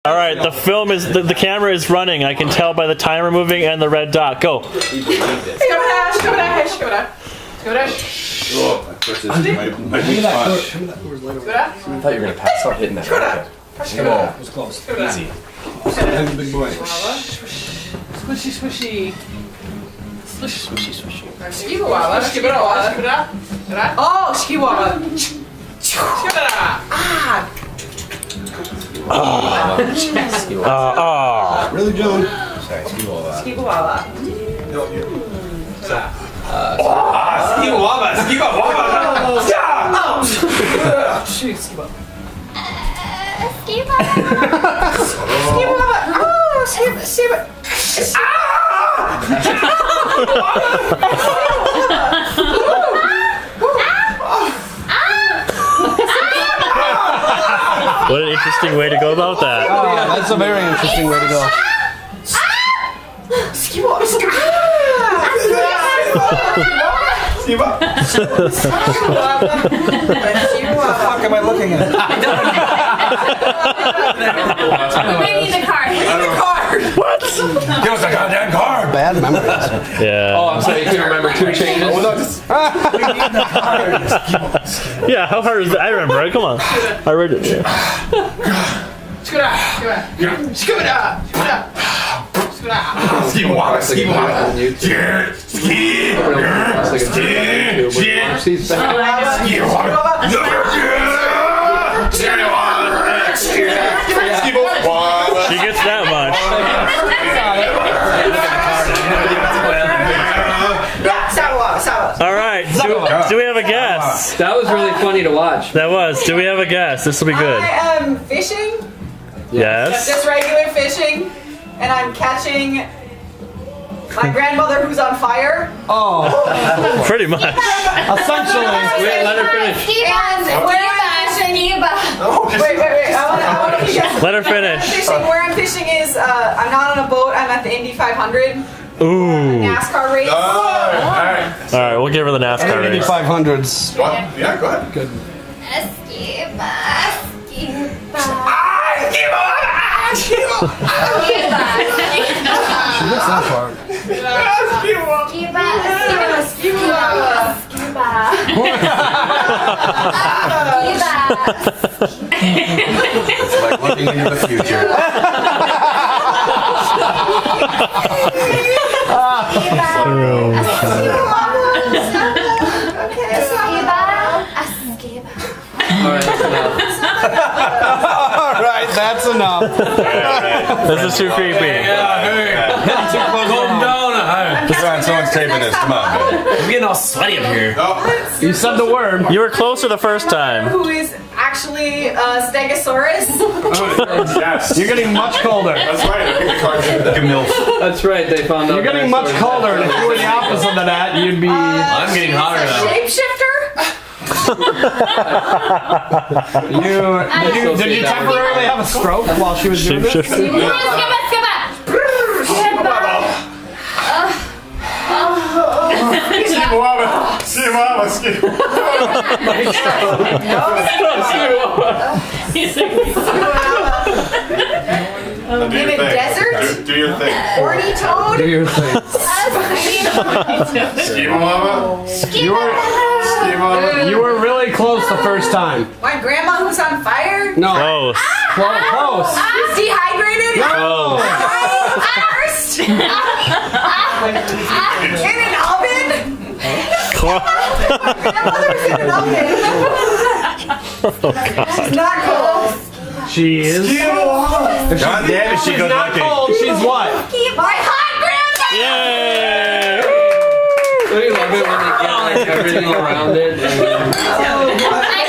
All right, the film is the camera is running. I can tell by the timer moving and the red dot. Go. Oh, this is my weak spot. I thought you were gonna pass out hitting that racket. Come on, it was close. Easy. I'm a big boy. Squishy, squishy. Swishy, swishy, swishy. Skiwawa, skiwawa. Oh, skiwawa. Really, John? Sorry, skiwawa. Skiwawa. No, you. Shoot, skiwawa. Skiba. Skiwawa. Oh, skiwawa. What an interesting way to go about that. That's a very interesting way to go. Skiwawa. What the fuck am I looking at? We need the card. What? Give us a goddamn card! Bad memories. Yeah. Oh, I'm sorry, you can remember 2 changes. Oh, no, just... we need the card. Yeah. How hard is that? I remember it. Come on. I read it. Yeah. She gets that much. All right. Do we have a guess? That was really funny to watch. That was. Do we have a guess? This will be good. I am fishing, Yes. just regular fishing, and I'm catching my grandmother who's on fire. Oh, Pretty much. essentially. Wait, let her finish. And where I'm fishing, wait, I want to guess. Let her finish. Where I'm fishing is, I'm not on a boat, I'm at the Indy 500 Ooh. NASCAR race. Alright. All right. We'll give her the NASCAR race. 500s. What? Yeah, go ahead. Good. Skiba. Skiba. She gets that part. Skiba. Skiba. Skiba. It's like looking into the future. Alright, that's enough. This is too creepy. Calm down. Alright, someone's taping this. Come on, man. I'm getting all sweaty up here. You said the word. You were closer the first time. Who is actually Stegosaurus. Yes. You're getting much colder. That's right. I think the card's like a MILF. That's right, they found out. You're getting much colder, and if you were the opposite of that, you'd be. I'm getting hotter now. Shapeshifter? Did you temporarily have a stroke while she was doing this? Skiba. Skiba. In a desert? Do your thing. Horny toad? Do your thing. You were really close the first time. My grandma who's on fire? No. Close. Close. She's dehydrated? Close. First? In an oven? Grandmother's in an oven. She's not cold. She is. God damn it, she She's goes not like cold. She's what? My hot grandma! Yay! Don't you love it when they get like everything around it? And I